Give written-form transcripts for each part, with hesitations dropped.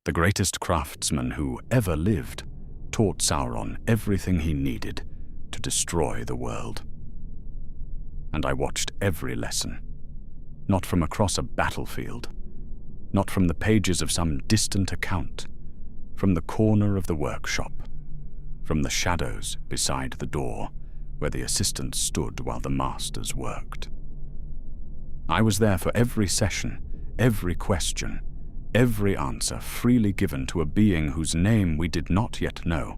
The greatest craftsman who ever lived taught Sauron everything he needed to destroy the world. And I watched every lesson, not from across a battlefield, not from the pages of some distant account, from the corner of the workshop, from the shadows beside the door where the assistants stood while the masters worked. I was there for every session, every question, every answer freely given to a being whose name we did not yet know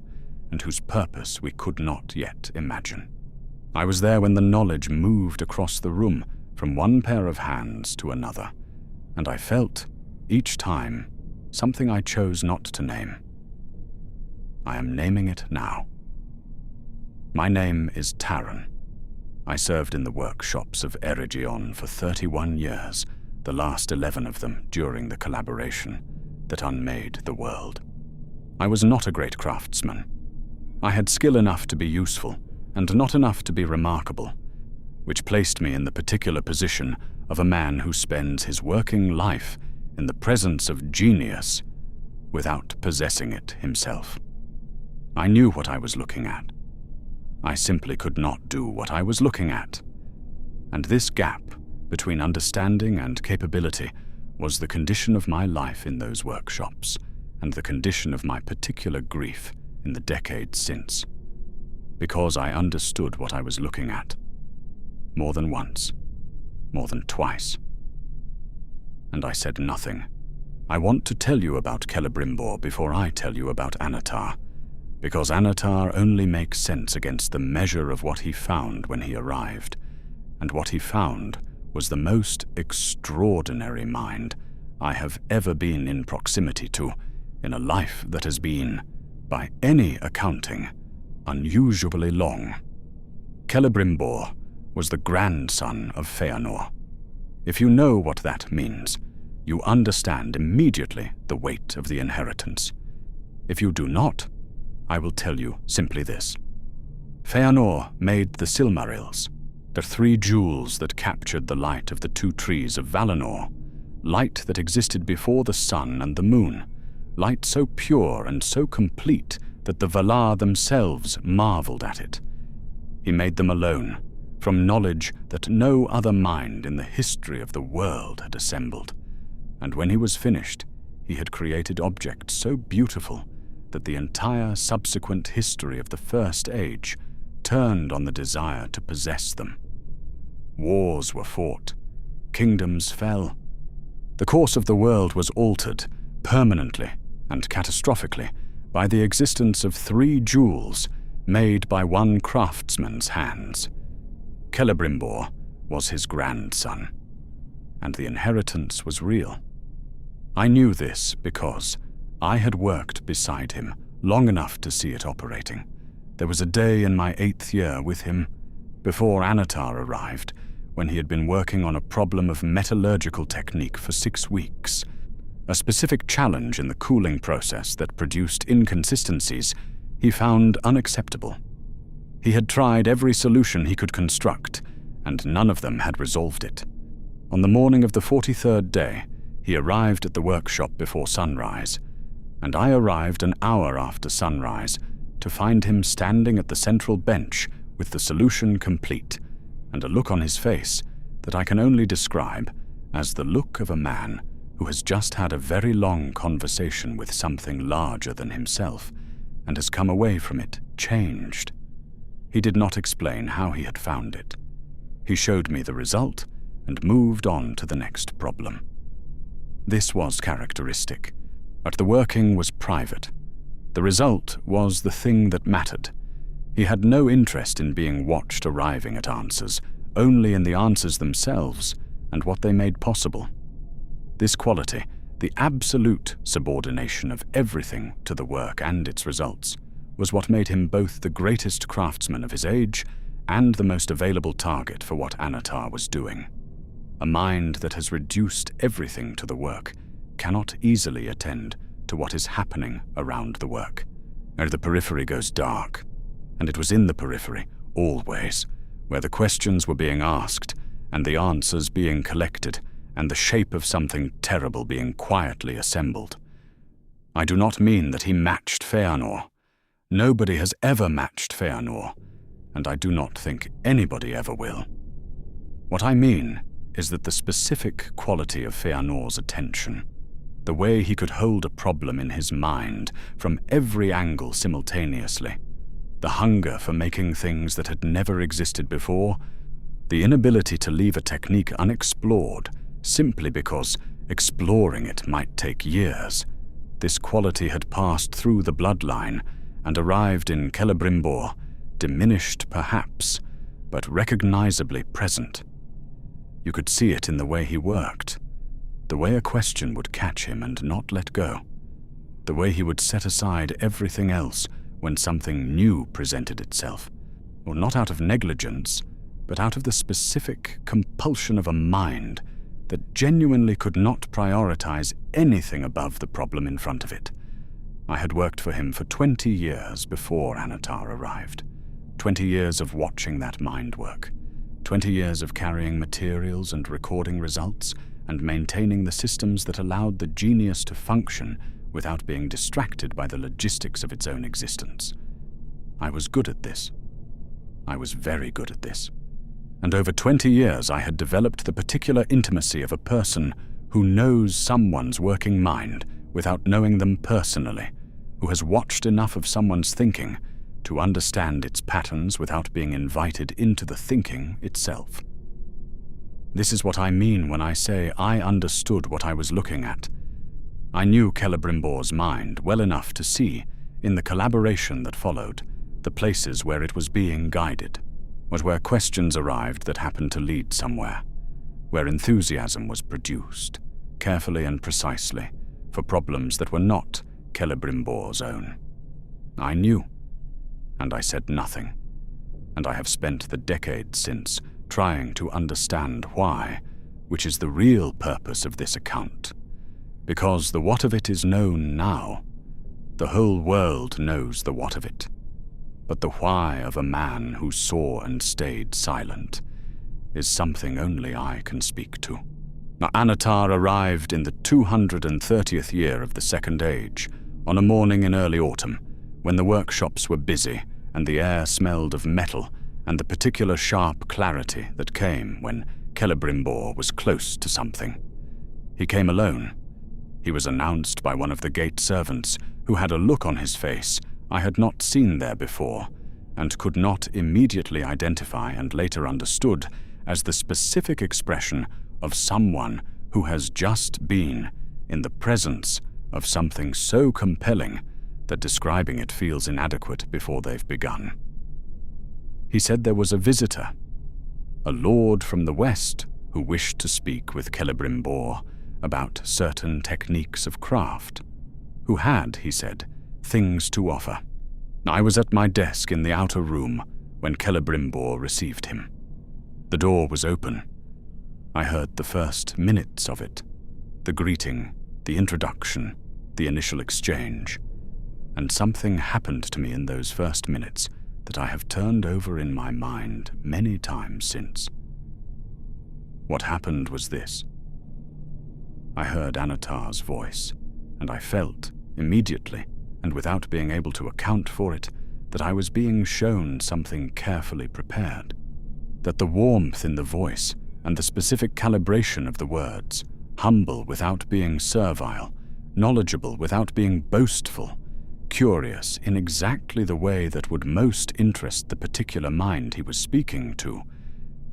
and whose purpose we could not yet imagine. I was there when the knowledge moved across the room from one pair of hands to another, and I felt, each time, something I chose not to name. I am naming it now. My name is Taran. I served in the workshops of Eregion for 31 years, the last 11 of them during the collaboration that unmade the world. I was not a great craftsman. I had skill enough to be useful, and not enough to be remarkable, which placed me in the particular position of a man who spends his working life in the presence of genius without possessing it himself. I knew what I was looking at. I simply could not do what I was looking at. And this gap between understanding and capability was the condition of my life in those workshops, and the condition of my particular grief in the decades since. Because I understood what I was looking at. More than once. More than twice. And I said nothing. I want to tell you about Celebrimbor before I tell you about Annatar, because Annatar only makes sense against the measure of what he found when he arrived, and what he found was the most extraordinary mind I have ever been in proximity to in a life that has been, by any accounting, unusually long. Celebrimbor was the grandson of Feanor. If you know what that means, you understand immediately the weight of the inheritance. If you do not, I will tell you simply this. Feanor made the Silmarils, the 3 jewels that captured the light of the 2 trees of Valinor, light that existed before the sun and the moon, light so pure and so complete that the Valar themselves marveled at it. He made them alone, from knowledge that no other mind in the history of the world had assembled. And when he was finished, he had created objects so beautiful that the entire subsequent history of the First Age turned on the desire to possess them. Wars were fought, kingdoms fell. The course of the world was altered, permanently and catastrophically, by the existence of 3 jewels made by one craftsman's hands. Celebrimbor was his grandson, and the inheritance was real. I knew this because I had worked beside him long enough to see it operating. There was a day in my 8th year with him, before Annatar arrived, when he had been working on a problem of metallurgical technique for 6 weeks, a specific challenge in the cooling process that produced inconsistencies he found unacceptable. He had tried every solution he could construct, and none of them had resolved it. On the morning of the 43rd day, he arrived at the workshop before sunrise, and I arrived an hour after sunrise to find him standing at the central bench with the solution complete, and a look on his face that I can only describe as the look of a man who has just had a very long conversation with something larger than himself, and has come away from it changed. He did not explain how he had found it. He showed me the result and moved on to the next problem. This was characteristic, but the working was private. The result was the thing that mattered. He had no interest in being watched arriving at answers, only in the answers themselves and what they made possible. This quality, the absolute subordination of everything to the work and its results, was what made him both the greatest craftsman of his age and the most available target for what Annatar was doing. A mind that has reduced everything to the work cannot easily attend to what is happening around the work, where the periphery goes dark. And it was in the periphery, always, where the questions were being asked and the answers being collected and the shape of something terrible being quietly assembled. I do not mean that he matched Feanor. Nobody has ever matched Feanor, and I do not think anybody ever will. What I mean is that the specific quality of Feanor's attention, the way he could hold a problem in his mind from every angle simultaneously, the hunger for making things that had never existed before, the inability to leave a technique unexplored simply because exploring it might take years, this quality had passed through the bloodline and arrived in Celebrimbor, diminished perhaps, but recognizably present. You could see it in the way he worked, the way a question would catch him and not let go, the way he would set aside everything else when something new presented itself, or not out of negligence, but out of the specific compulsion of a mind that genuinely could not prioritize anything above the problem in front of it. I had worked for him for 20 years before Annatar arrived. 20 years of watching that mind work. 20 years of carrying materials and recording results and maintaining the systems that allowed the genius to function without being distracted by the logistics of its own existence. I was good at this. I was very good at this. And over 20 years I had developed the particular intimacy of a person who knows someone's working mind without knowing them personally, who has watched enough of someone's thinking to understand its patterns without being invited into the thinking itself. This is what I mean when I say I understood what I was looking at. I knew Celebrimbor's mind well enough to see, in the collaboration that followed, the places where it was being guided, but where questions arrived that happened to lead somewhere, where enthusiasm was produced, carefully and precisely, for problems that were not Celebrimbor's own. I knew, and I said nothing, and I have spent the decades since trying to understand why, which is the real purpose of this account. Because the what of it is known now. The whole world knows the what of it. But the why of a man who saw and stayed silent is something only I can speak to. Now, Annatar arrived in the 230th year of the Second Age, on a morning in early autumn, when the workshops were busy and the air smelled of metal and the particular sharp clarity that came when Celebrimbor was close to something. He came alone. He was announced by one of the gate servants, who had a look on his face I had not seen there before, and could not immediately identify and later understood as the specific expression of someone who has just been in the presence of something so compelling that describing it feels inadequate before they've begun. He said there was a visitor, a lord from the west who wished to speak with Celebrimbor about certain techniques of craft, who had, he said, things to offer. I was at my desk in the outer room when Celebrimbor received him. The door was open. I heard the first minutes of it, the greeting, the introduction, the initial exchange, and something happened to me in those first minutes that I have turned over in my mind many times since. What happened was this. I heard Annatar's voice, and I felt, immediately, and without being able to account for it, that I was being shown something carefully prepared, that the warmth in the voice and the specific calibration of the words, humble without being servile, knowledgeable without being boastful, curious in exactly the way that would most interest the particular mind he was speaking to,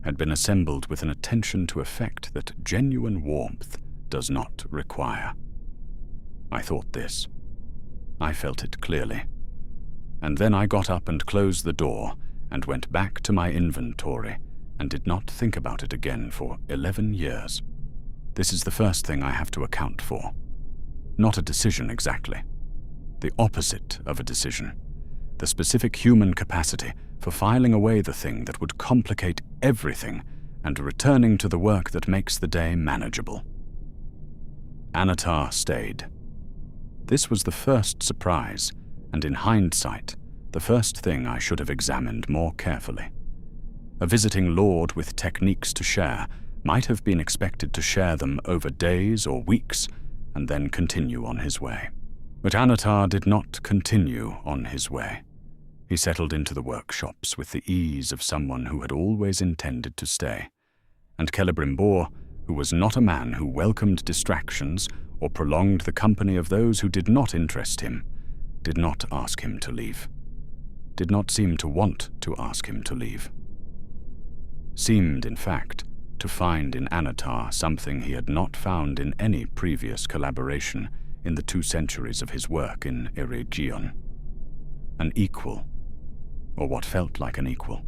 had been assembled with an attention to effect that genuine warmth does not require. I thought this. I felt it clearly. And then I got up and closed the door and went back to my inventory and did not think about it again for 11 years. This is the first thing I have to account for. Not a decision exactly. The opposite of a decision. The specific human capacity for filing away the thing that would complicate everything and returning to the work that makes the day manageable. Annatar stayed. This was the first surprise, and in hindsight, the first thing I should have examined more carefully. A visiting lord with techniques to share might have been expected to share them over days or weeks, and then continue on his way. But Annatar did not continue on his way. He settled into the workshops with the ease of someone who had always intended to stay. And Celebrimbor, who was not a man who welcomed distractions or prolonged the company of those who did not interest him, did not ask him to leave. Did not seem to want to ask him to leave. Seemed, in fact, to find in Annatar something he had not found in any previous collaboration in the 2 centuries of his work in Eregion. An equal, or what felt like an equal.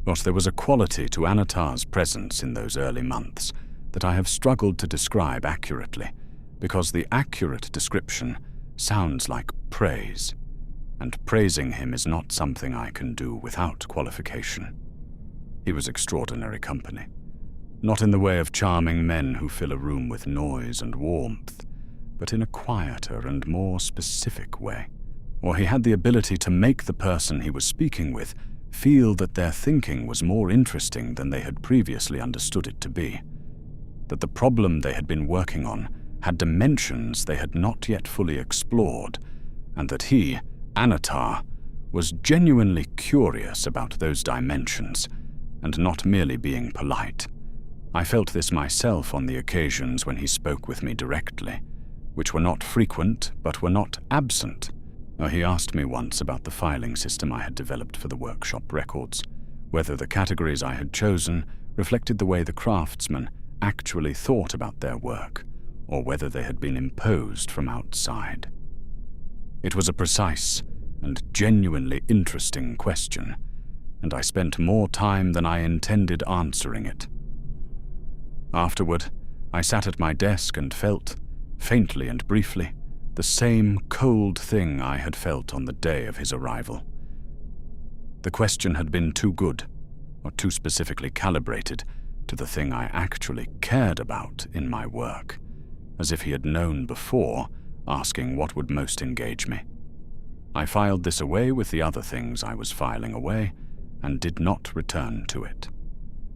But there was a quality to Annatar's presence in those early months that I have struggled to describe accurately, because the accurate description sounds like praise, and praising him is not something I can do without qualification. He was extraordinary company, not in the way of charming men who fill a room with noise and warmth, but in a quieter and more specific way. Or he had the ability to make the person he was speaking with feel that their thinking was more interesting than they had previously understood it to be, that the problem they had been working on had dimensions they had not yet fully explored, and that he, Annatar, was genuinely curious about those dimensions, and not merely being polite. I felt this myself on the occasions when he spoke with me directly, which were not frequent, but were not absent. He asked me once about the filing system I had developed for the workshop records, whether the categories I had chosen reflected the way the craftsmen actually thought about their work, or whether they had been imposed from outside. It was a precise and genuinely interesting question, and I spent more time than I intended answering it. Afterward, I sat at my desk and felt, faintly and briefly, the same cold thing I had felt on the day of his arrival. The question had been too good, or too specifically calibrated to the thing I actually cared about in my work, as if he had known before, asking what would most engage me. I filed this away with the other things I was filing away, and did not return to it.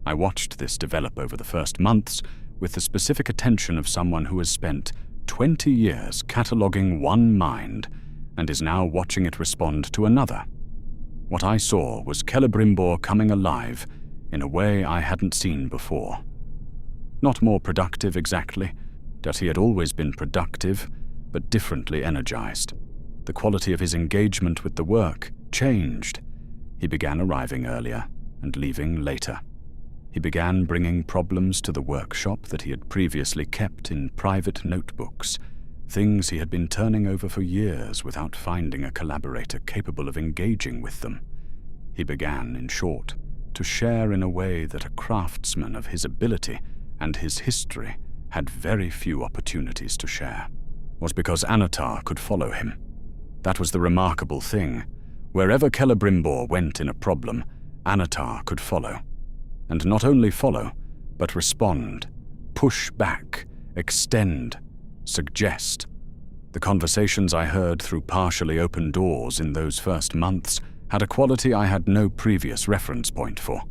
I watched this develop over the first months with the specific attention of someone who has spent 20 years cataloguing one mind and is now watching it respond to another. What I saw was Celebrimbor coming alive in a way I hadn't seen before. Not more productive exactly, that he had always been productive, but differently energized. The quality of his engagement with the work changed. He began arriving earlier and leaving later. He began bringing problems to the workshop that he had previously kept in private notebooks, things he had been turning over for years without finding a collaborator capable of engaging with them. He began, in short, to share in a way that a craftsman of his ability and his history had very few opportunities to share. It was because Annatar could follow him. That was the remarkable thing. Wherever Celebrimbor went in a problem, Annatar could follow. And not only follow, but respond, push back, extend, suggest. The conversations I heard through partially open doors in those first months had a quality I had no previous reference point for.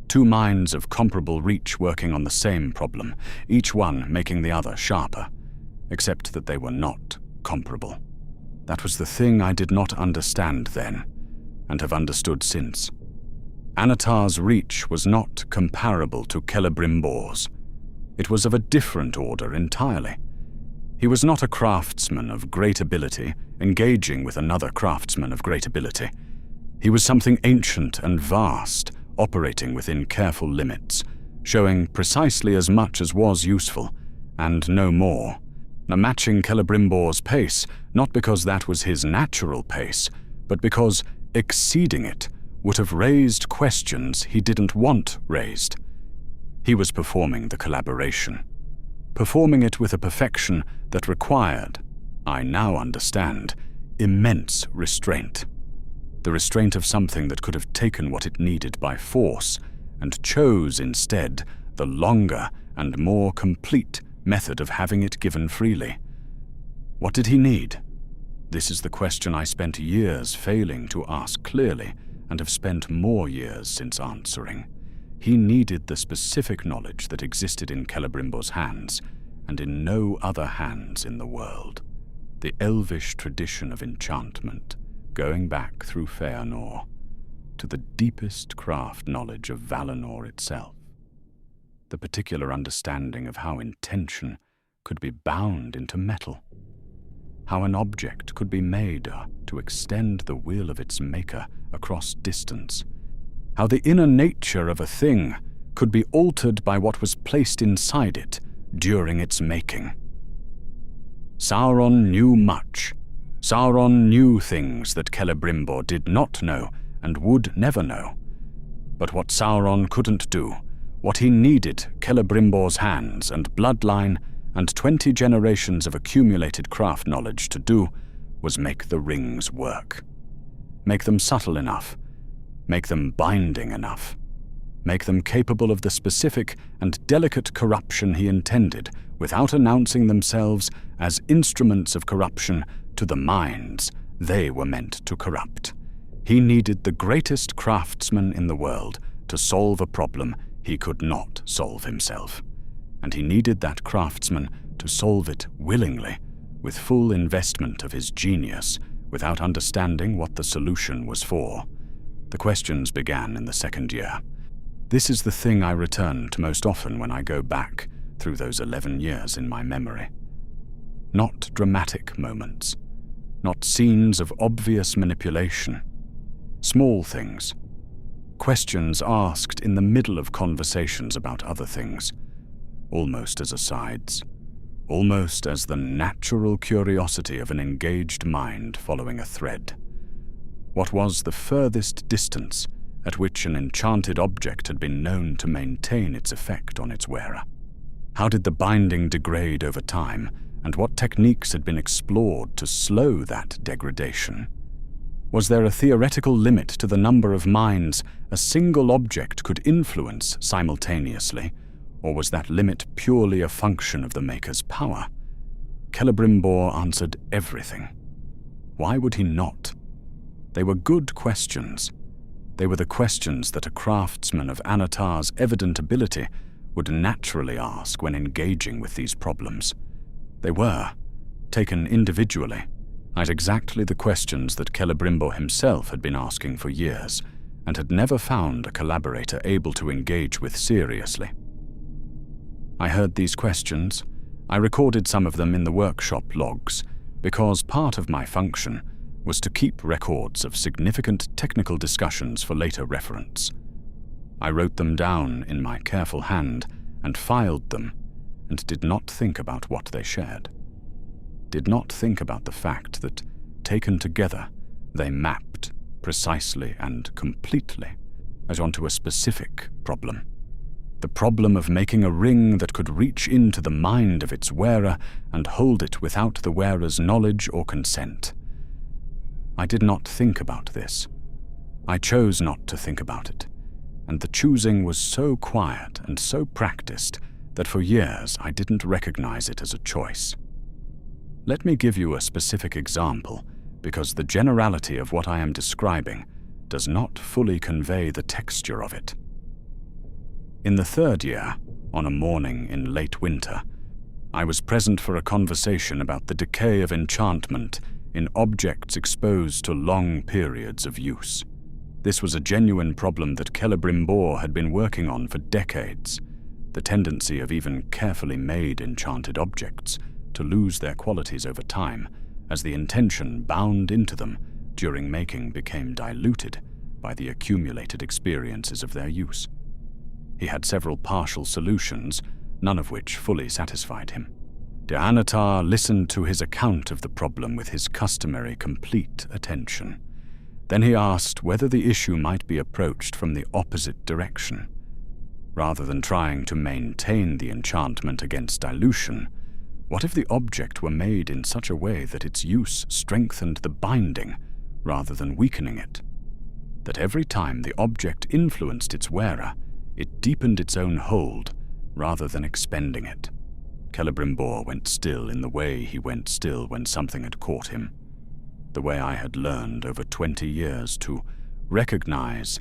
2 minds of comparable reach working on the same problem, each one making the other sharper, except that they were not comparable. That was the thing I did not understand then, and have understood since. Annatar's reach was not comparable to Celebrimbor's. It was of a different order entirely. He was not a craftsman of great ability engaging with another craftsman of great ability. He was something ancient and vast, operating within careful limits, showing precisely as much as was useful, and no more. Matching Celebrimbor's pace, not because that was his natural pace, but because exceeding it would have raised questions he didn't want raised. He was performing the collaboration, performing it with a perfection that required, I now understand, immense restraint. The restraint of something that could have taken what it needed by force and chose instead the longer and more complete method of having it given freely. What did he need? This is the question I spent years failing to ask clearly, and have spent more years since answering. He needed the specific knowledge that existed in Celebrimbor's hands, and in no other hands in the world. the elvish tradition of enchantment, going back through Feanor to the deepest craft knowledge of Valinor itself, the particular understanding of how intention could be bound into metal, how an object could be made to extend the will of its maker across distance, how the inner nature of a thing could be altered by what was placed inside it during its making. Sauron knew much. Sauron knew things that Celebrimbor did not know and would never know. But what Sauron couldn't do, what he needed Celebrimbor's hands and bloodline and 20 generations of accumulated craft knowledge to do, was make the rings work. Make them subtle enough. Make them binding enough. Make them capable of the specific and delicate corruption he intended, without announcing themselves as instruments of corruption to the minds they were meant to corrupt. He needed the greatest craftsman in the world to solve a problem he could not solve himself. And he needed that craftsman to solve it willingly, with full investment of his genius, without understanding what the solution was for. The questions began in the second year. This is the thing I return to most often when I go back through those 11 years in my memory. Not dramatic moments, not scenes of obvious manipulation. Small things. Questions asked in the middle of conversations about other things, almost as asides, almost as the natural curiosity of an engaged mind following a thread. What was the furthest distance at which an enchanted object had been known to maintain its effect on its wearer? How did the binding degrade over time, and what techniques had been explored to slow that degradation? Was there a theoretical limit to the number of minds a single object could influence simultaneously, or was that limit purely a function of the maker's power? Celebrimbor answered everything. Why would he not? They were good questions. They were the questions that a craftsman of Annatar's evident ability would naturally ask when engaging with these problems. They were, taken individually, at exactly the questions that Celebrimbor himself had been asking for years, and had never found a collaborator able to engage with seriously. I heard these questions. I recorded some of them in the workshop logs, because part of my function was to keep records of significant technical discussions for later reference. I wrote them down in my careful hand and filed them, and did not think about what they shared. Did not think about the fact that, taken together, they mapped precisely and completely as onto a specific problem. The problem of making a ring that could reach into the mind of its wearer and hold it without the wearer's knowledge or consent. I did not think about this. I chose not to think about it, and the choosing was so quiet and so practiced that for years I didn't recognize it as a choice. Let me give you a specific example, because the generality of what I am describing does not fully convey the texture of it. In the third year, on a morning in late winter, I was present for a conversation about the decay of enchantment in objects exposed to long periods of use. This was a genuine problem that Celebrimbor had been working on for decades, the tendency of even carefully made enchanted objects to lose their qualities over time as the intention bound into them during making became diluted by the accumulated experiences of their use. He had several partial solutions, none of which fully satisfied him. Annatar listened to his account of the problem with his customary complete attention. Then he asked whether the issue might be approached from the opposite direction. Rather than trying to maintain the enchantment against dilution, what if the object were made in such a way that its use strengthened the binding rather than weakening it? That every time the object influenced its wearer, it deepened its own hold rather than expending it. Celebrimbor went still in the way he went still when something had caught him, the way I had learned over 20 years to recognize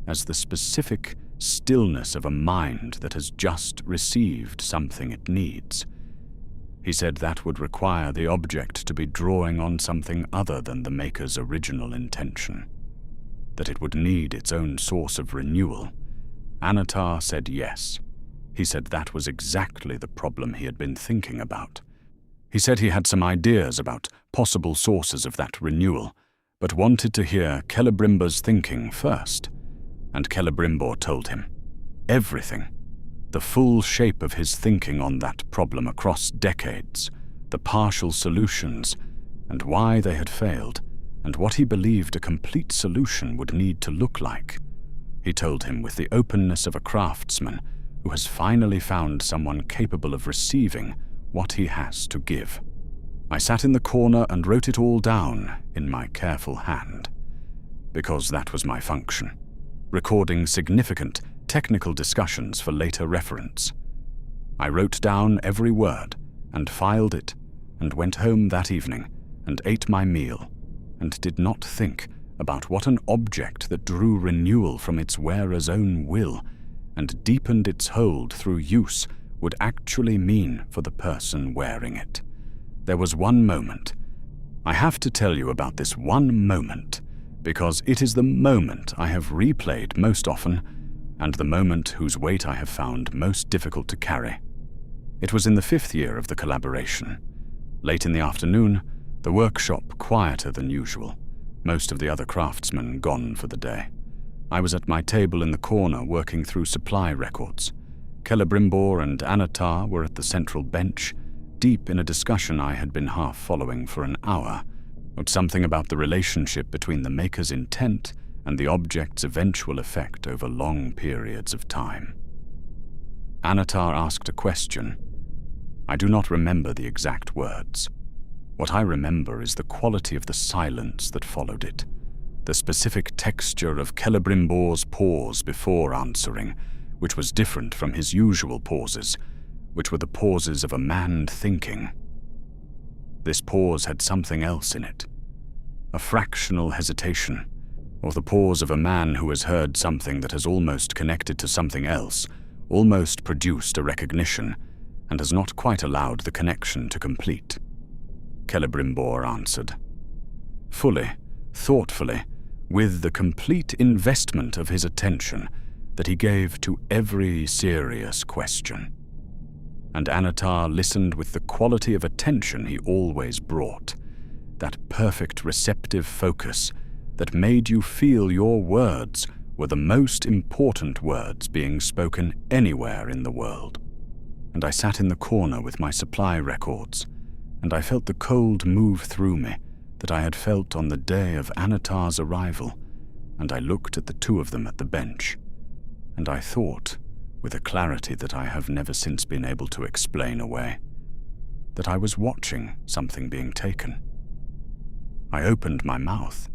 as the specific stillness of a mind that has just received something it needs. He said that would require the object to be drawing on something other than the maker's original intention, that it would need its own source of renewal. Annatar said yes. He said that was exactly the problem he had been thinking about. He said he had some ideas about possible sources of that renewal, but wanted to hear Celebrimbor's thinking first. And Celebrimbor told him everything, the full shape of his thinking on that problem across decades, the partial solutions, and why they had failed, and what he believed a complete solution would need to look like. He told him with the openness of a craftsman who has finally found someone capable of receiving what he has to give. I sat in the corner and wrote it all down in my careful hand, because that was my function, recording significant technical discussions for later reference. I wrote down every word and filed it, and went home that evening and ate my meal, and did not think about what an object that drew renewal from its wearer's own will and deepened its hold through use would actually mean for the person wearing it. There was one moment. I have to tell you about this one moment, because it is the moment I have replayed most often, and the moment whose weight I have found most difficult to carry. It was in the 5th year of the collaboration. Late in the afternoon, the workshop quieter than usual, most of the other craftsmen gone for the day. I was at my table in the corner working through supply records. Celebrimbor and Annatar were at the central bench, deep in a discussion I had been half following for an hour, of something about the relationship between the maker's intent and the object's eventual effect over long periods of time. Annatar asked a question. I do not remember the exact words. What I remember is the quality of the silence that followed it, the specific texture of Celebrimbor's pause before answering, which was different from his usual pauses, which were the pauses of a man thinking. This pause had something else in it, a fractional hesitation, or the pause of a man who has heard something that has almost connected to something else, almost produced a recognition, and has not quite allowed the connection to complete. Celebrimbor answered, fully, thoughtfully, with the complete investment of his attention that he gave to every serious question. And Annatar listened with the quality of attention he always brought, that perfect receptive focus that made you feel your words were the most important words being spoken anywhere in the world. And I sat in the corner with my supply records, and I felt the cold move through me that I had felt on the day of Annatar's arrival, and I looked at the two of them at the bench, and I thought, with a clarity that I have never since been able to explain away, that I was watching something being taken. I opened my mouth.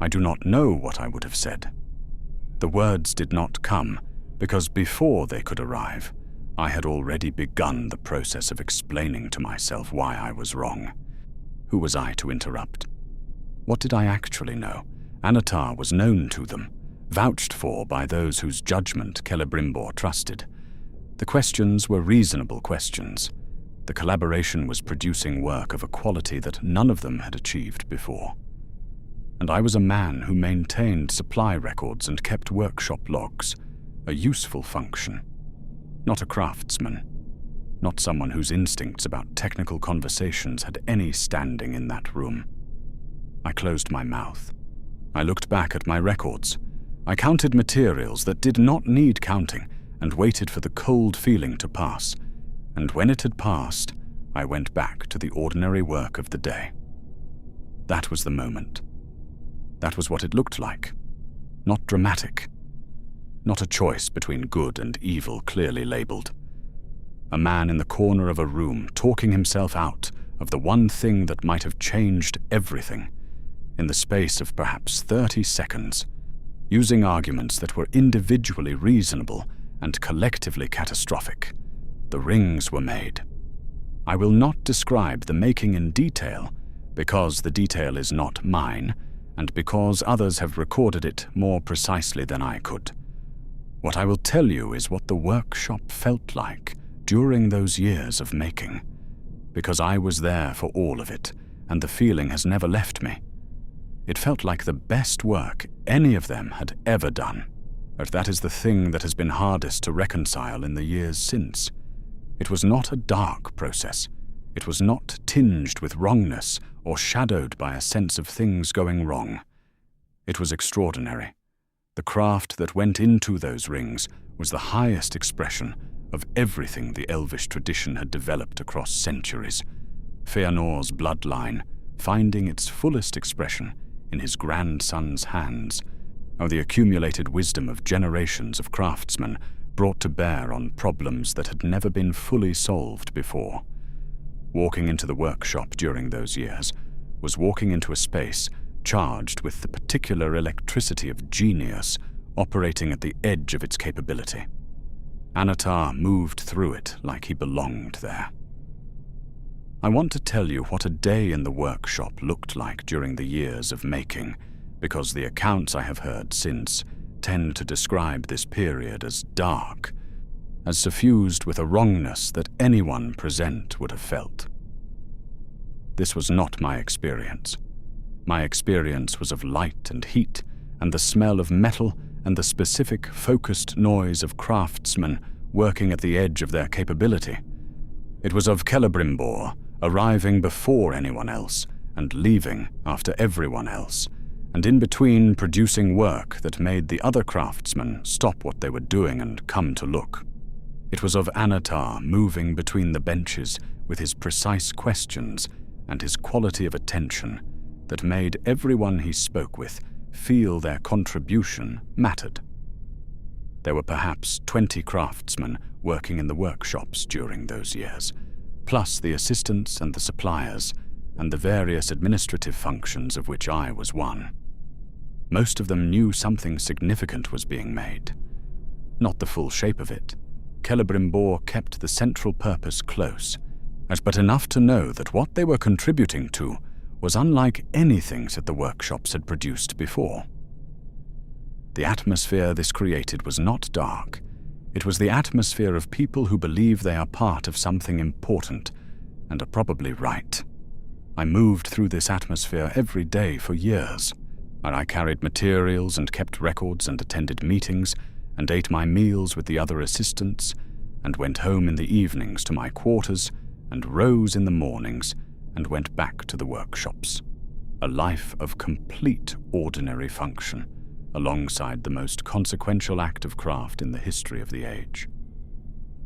I do not know what I would have said. The words did not come, because before they could arrive, I had already begun the process of explaining to myself why I was wrong. Who was I to interrupt? What did I actually know? Annatar was known to them, vouched for by those whose judgment Celebrimbor trusted. The questions were reasonable questions. The collaboration was producing work of a quality that none of them had achieved before. And I was a man who maintained supply records and kept workshop logs, a useful function. Not a craftsman, not someone whose instincts about technical conversations had any standing in that room. I closed my mouth. I looked back at my records. I counted materials that did not need counting and waited for the cold feeling to pass. And when it had passed, I went back to the ordinary work of the day. That was the moment. That was what it looked like. Not dramatic. Not a choice between good and evil clearly labeled. A man in the corner of a room talking himself out of the one thing that might have changed everything in the space of perhaps 30 seconds, using arguments that were individually reasonable and collectively catastrophic. The rings were made. I will not describe the making in detail, because the detail is not mine, and because others have recorded it more precisely than I could. What I will tell you is what the workshop felt like during those years of making, because I was there for all of it, and the feeling has never left me. It felt like the best work any of them had ever done, but that is the thing that has been hardest to reconcile in the years since. It was not a dark process. It was not tinged with wrongness or shadowed by a sense of things going wrong. It was extraordinary. The craft that went into those rings was the highest expression of everything the elvish tradition had developed across centuries. Feanor's bloodline finding its fullest expression in his grandson's hands, or the accumulated wisdom of generations of craftsmen brought to bear on problems that had never been fully solved before. Walking into the workshop during those years was walking into a space charged with the particular electricity of genius operating at the edge of its capability. Annatar moved through it like he belonged there. I want to tell you what a day in the workshop looked like during the years of making, because the accounts I have heard since tend to describe this period as dark, as suffused with a wrongness that anyone present would have felt. This was not my experience. My experience was of light and heat, and the smell of metal, and the specific, focused noise of craftsmen working at the edge of their capability. It was of Celebrimbor, arriving before anyone else, and leaving after everyone else, and in between producing work that made the other craftsmen stop what they were doing and come to look. It was of Annatar moving between the benches with his precise questions and his quality of attention that made everyone he spoke with feel their contribution mattered. There were perhaps 20 craftsmen working in the workshops during those years, plus the assistants and the suppliers, and the various administrative functions of which I was one. Most of them knew something significant was being made. Not the full shape of it. Celebrimbor kept the central purpose close, as but enough to know that what they were contributing to was unlike anything that the workshops had produced before. The atmosphere this created was not dark. It was the atmosphere of people who believe they are part of something important and are probably right. I moved through this atmosphere every day for years, and I carried materials and kept records and attended meetings and ate my meals with the other assistants and went home in the evenings to my quarters and rose in the mornings and went back to the workshops. A life of complete ordinary function, alongside the most consequential act of craft in the history of the age.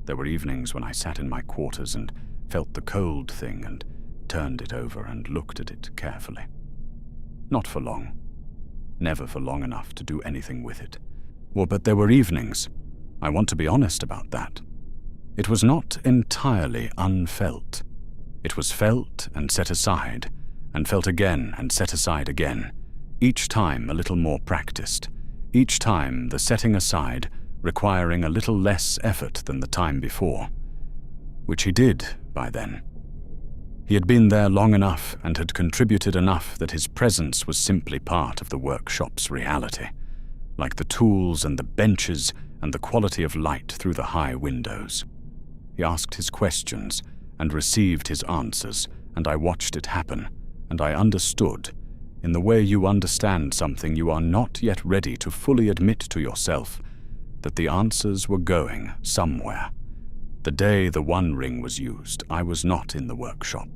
There were evenings when I sat in my quarters and felt the cold thing and turned it over and looked at it carefully. Not for long. Never for long enough to do anything with it. But there were evenings. I want to be honest about that. It was not entirely unfelt. It was felt and set aside, and felt again and set aside again, each time a little more practiced, each time the setting aside requiring a little less effort than the time before, which he did by then. He had been there long enough and had contributed enough that his presence was simply part of the workshop's reality, like the tools and the benches and the quality of light through the high windows. He asked his questions and received his answers, and I watched it happen, and I understood, in the way you understand something you are not yet ready to fully admit to yourself, that the answers were going somewhere. The day the One Ring was used, I was not in the workshop.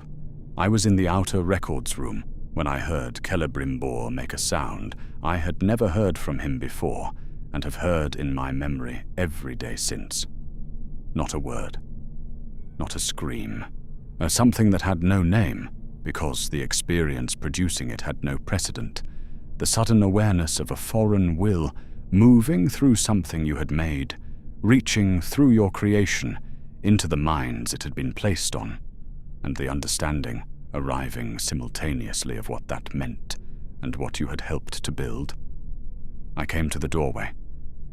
I was in the outer records room when I heard Celebrimbor make a sound I had never heard from him before and have heard in my memory every day since. Not a word. Not a scream. Something that had no name, because the experience producing it had no precedent. The sudden awareness of a foreign will moving through something you had made, reaching through your creation into the minds it had been placed on, and the understanding arriving simultaneously of what that meant and what you had helped to build. I came to the doorway.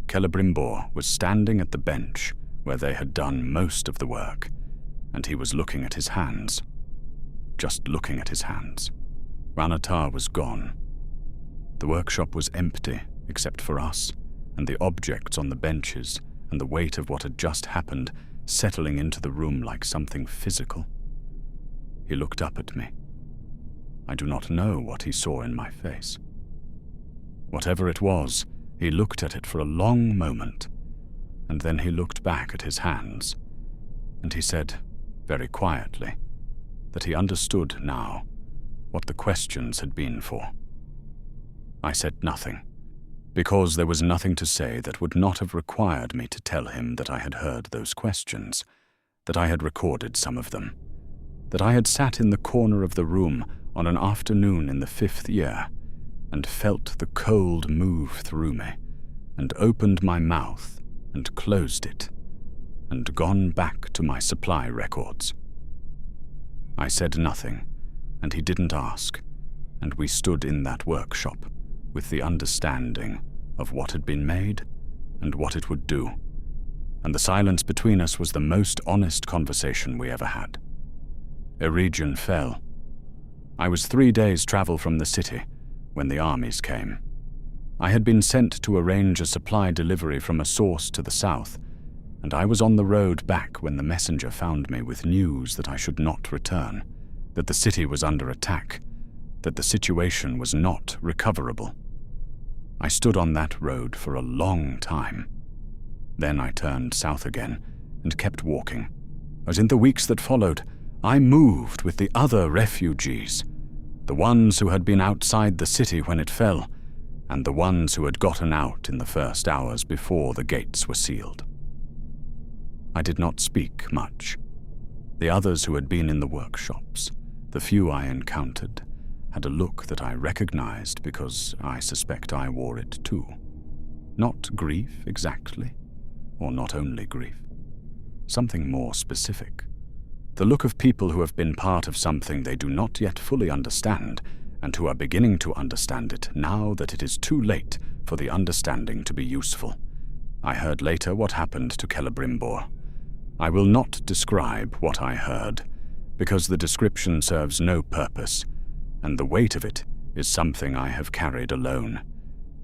Celebrimbor was standing at the bench where they had done most of the work, and he was looking at his hands. Just looking at his hands. Annatar was gone. The workshop was empty, except for us, and the objects on the benches, and the weight of what had just happened settling into the room like something physical. He looked up at me. I do not know what he saw in my face. Whatever it was, he looked at it for a long moment, and then he looked back at his hands, and he said, very quietly, that he understood now what the questions had been for. I said nothing, because there was nothing to say that would not have required me to tell him that I had heard those questions, that I had recorded some of them, that I had sat in the corner of the room on an afternoon in the 5th year and felt the cold move through me, and opened my mouth and closed it, and gone back to my supply records. I said nothing, and he didn't ask, and we stood in that workshop with the understanding of what had been made and what it would do, and the silence between us was the most honest conversation we ever had. Eregion fell. I was 3 days' travel from the city when the armies came. I had been sent to arrange a supply delivery from a source to the south, and I was on the road back when the messenger found me with news that I should not return, that the city was under attack, that the situation was not recoverable. I stood on that road for a long time. Then I turned south again and kept walking, as in the weeks that followed, I moved with the other refugees, the ones who had been outside the city when it fell, and the ones who had gotten out in the first hours before the gates were sealed. I did not speak much. The others who had been in the workshops, the few I encountered, had a look that I recognized because I suspect I wore it too. Not grief exactly, or not only grief. Something more specific. The look of people who have been part of something they do not yet fully understand, and who are beginning to understand it now that it is too late for the understanding to be useful. I heard later what happened to Celebrimbor. I will not describe what I heard, because the description serves no purpose, and the weight of it is something I have carried alone,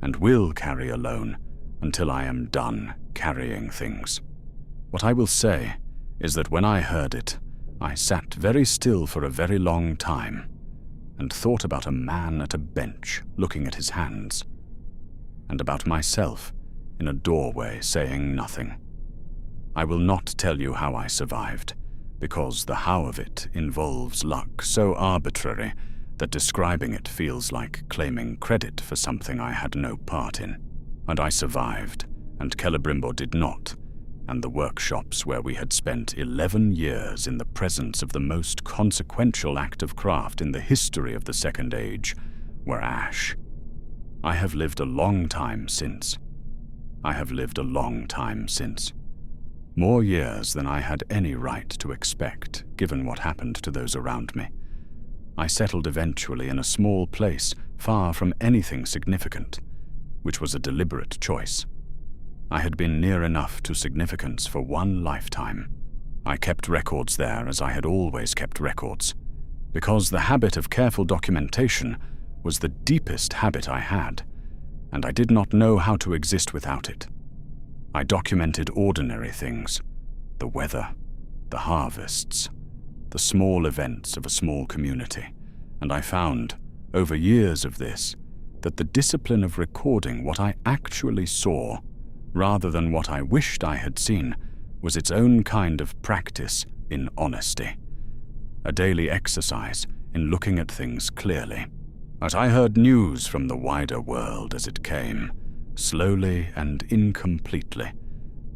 and will carry alone until I am done carrying things. What I will say is that when I heard it, I sat very still for a very long time, and thought about a man at a bench looking at his hands, and about myself in a doorway saying nothing. I will not tell you how I survived, because the how of it involves luck so arbitrary that describing it feels like claiming credit for something I had no part in. And I survived, and Celebrimbor did not, and the workshops where we had spent 11 years in the presence of the most consequential act of craft in the history of the Second Age were ash. I have lived a long time since. I have lived a long time since. More years than I had any right to expect, given what happened to those around me. I settled eventually in a small place far from anything significant, which was a deliberate choice. I had been near enough to significance for one lifetime. I kept records there as I had always kept records, because the habit of careful documentation was the deepest habit I had, and I did not know how to exist without it. I documented ordinary things, the weather, the harvests, the small events of a small community, and I found, over years of this, that the discipline of recording what I actually saw, rather than what I wished I had seen, was its own kind of practice in honesty, a daily exercise in looking at things clearly. As I heard news from the wider world as it came, slowly and incompletely,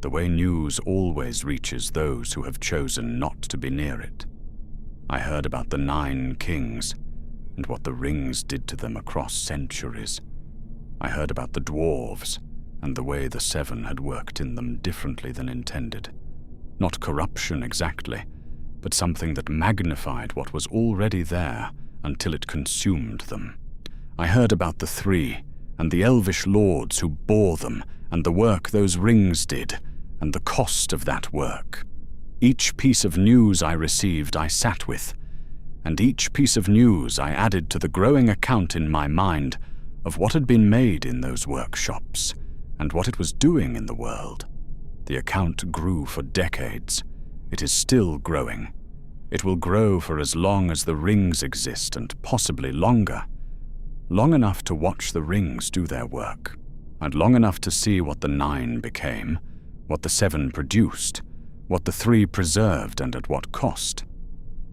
the way news always reaches those who have chosen not to be near it. I heard about the 9 kings, and what the rings did to them across centuries. I heard about the dwarves, and the way the 7 had worked in them differently than intended. Not corruption exactly, but something that magnified what was already there until it consumed them. I heard about the 3, and the elvish lords who bore them, and the work those rings did, and the cost of that work. Each piece of news I received I sat with, and each piece of news I added to the growing account in my mind of what had been made in those workshops, and what it was doing in the world. The account grew for decades. It is still growing. It will grow for as long as the rings exist, and possibly longer. Long enough to watch the rings do their work, and long enough to see what the 9 became, what the 7 produced, what the 3 preserved and at what cost.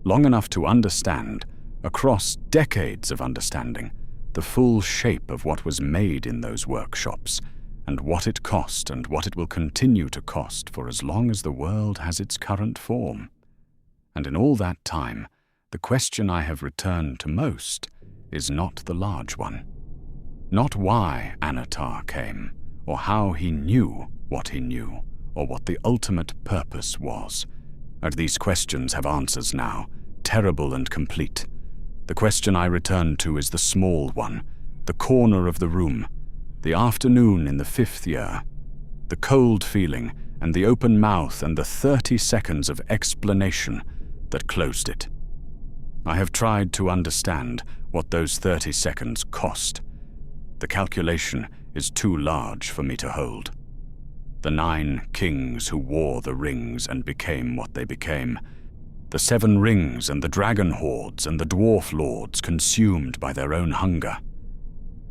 Long enough to understand, across decades of understanding, the full shape of what was made in those workshops, and what it cost and what it will continue to cost for as long as the world has its current form. And in all that time, the question I have returned to most is not the large one. Not why Annatar came, or how he knew what he knew, or what the ultimate purpose was. And these questions have answers now, terrible and complete. The question I return to is the small one, the corner of the room, the afternoon in the 5th year, the cold feeling and the open mouth and the 30 seconds of explanation that closed it. I have tried to understand what those 30 seconds cost. The calculation is too large for me to hold. The 9 kings who wore the rings and became what they became, the 7 rings and the dragon hordes and the dwarf lords consumed by their own hunger,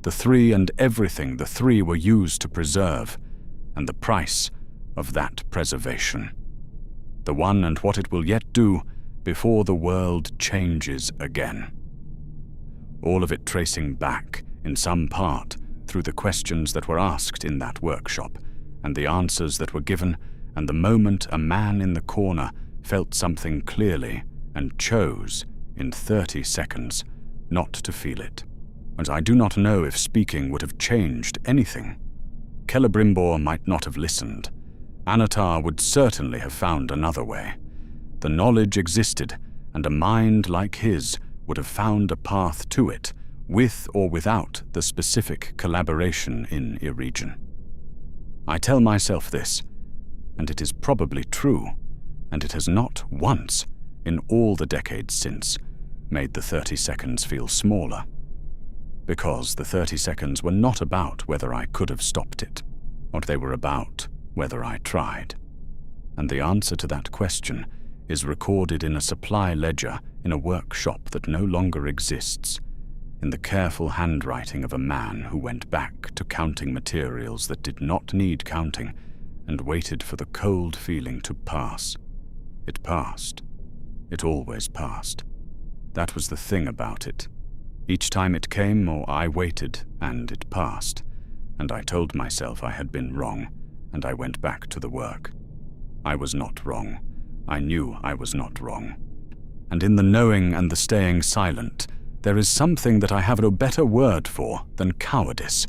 the 3 and everything the 3 were used to preserve, and the price of that preservation. The 1 and what it will yet do before the world changes again. All of it tracing back, in some part, through the questions that were asked in that workshop, and the answers that were given, and the moment a man in the corner felt something clearly and chose, in 30 seconds, not to feel it. And I do not know if speaking would have changed anything. Celebrimbor might not have listened. Annatar would certainly have found another way. The knowledge existed, and a mind like his would have found a path to it, with or without the specific collaboration in Eregion. I tell myself this, and it is probably true, and it has not once, in all the decades since, made the 30 seconds feel smaller. Because the 30 seconds were not about whether I could have stopped it, or they were about whether I tried. And the answer to that question is recorded in a supply ledger in a workshop that no longer exists, in the careful handwriting of a man who went back to counting materials that did not need counting and waited for the cold feeling to pass. It passed. It always passed. That was the thing about it. Each time it came, or I waited, and it passed, and I told myself I had been wrong, and I went back to the work. I was not wrong. I knew I was not wrong. And in the knowing and the staying silent, there is something that I have no better word for than cowardice,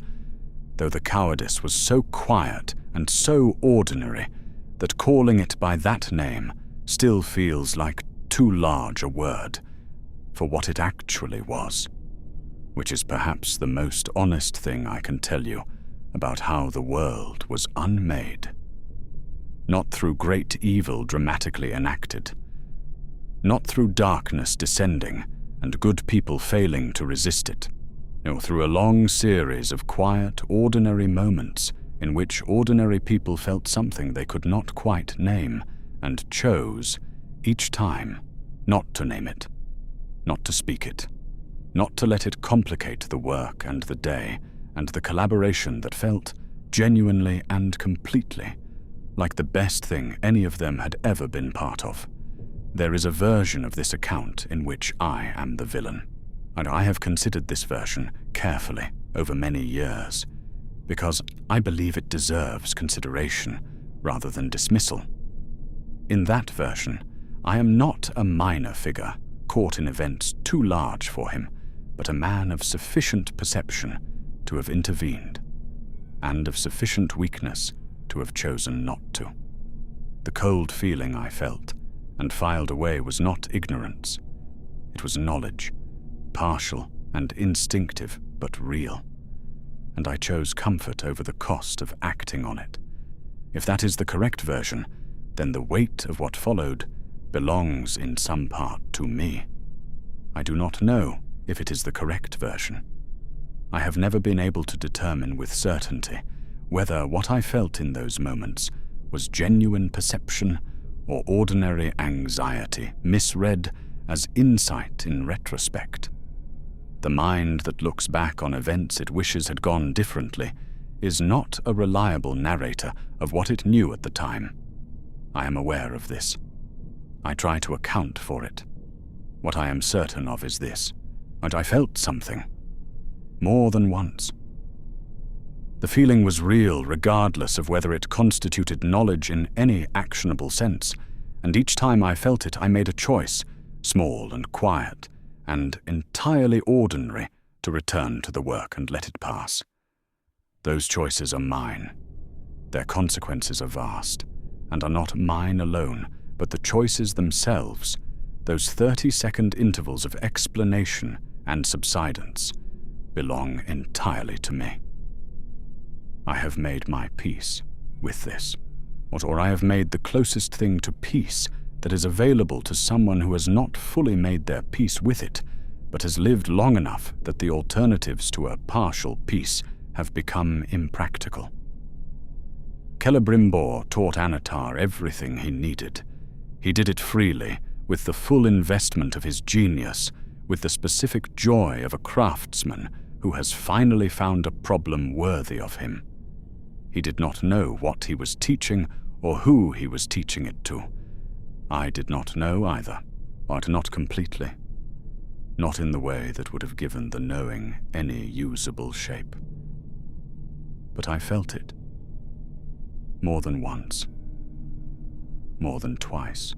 though the cowardice was so quiet and so ordinary that calling it by that name still feels like too large a word for what it actually was, which is perhaps the most honest thing I can tell you about how the world was unmade. Not through great evil dramatically enacted, not through darkness descending and good people failing to resist it, nor through a long series of quiet, ordinary moments in which ordinary people felt something they could not quite name and chose, each time, not to name it, not to speak it, not to let it complicate the work and the day and the collaboration that felt, genuinely and completely, like the best thing any of them had ever been part of. There is a version of this account in which I am the villain, and I have considered this version carefully over many years, because I believe it deserves consideration rather than dismissal. In that version, I am not a minor figure caught in events too large for him, but a man of sufficient perception to have intervened, and of sufficient weakness to have chosen not to. The cold feeling I felt and filed away was not ignorance. It was knowledge, partial and instinctive, but real. And I chose comfort over the cost of acting on it. If that is the correct version, then the weight of what followed belongs in some part to me. I do not know if it is the correct version. I have never been able to determine with certainty whether what I felt in those moments was genuine perception or ordinary anxiety misread as insight in retrospect. The mind that looks back on events it wishes had gone differently is not a reliable narrator of what it knew at the time. I am aware of this. I try to account for it. What I am certain of is this, that I felt something, more than once. The feeling was real regardless of whether it constituted knowledge in any actionable sense, and each time I felt it I made a choice, small and quiet, and entirely ordinary, to return to the work and let it pass. Those choices are mine. Their consequences are vast, and are not mine alone, but the choices themselves, those 30-second intervals of explanation and subsidence, belong entirely to me. I have made my peace with this, or I have made the closest thing to peace that is available to someone who has not fully made their peace with it, but has lived long enough that the alternatives to a partial peace have become impractical. Celebrimbor taught Annatar everything he needed. He did it freely, with the full investment of his genius, with the specific joy of a craftsman who has finally found a problem worthy of him. He did not know what he was teaching or who he was teaching it to. I did not know either, or not completely. Not in the way that would have given the knowing any usable shape. But I felt it. More than once. More than twice.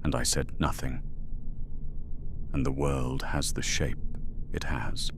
And I said nothing. And the world has the shape it has.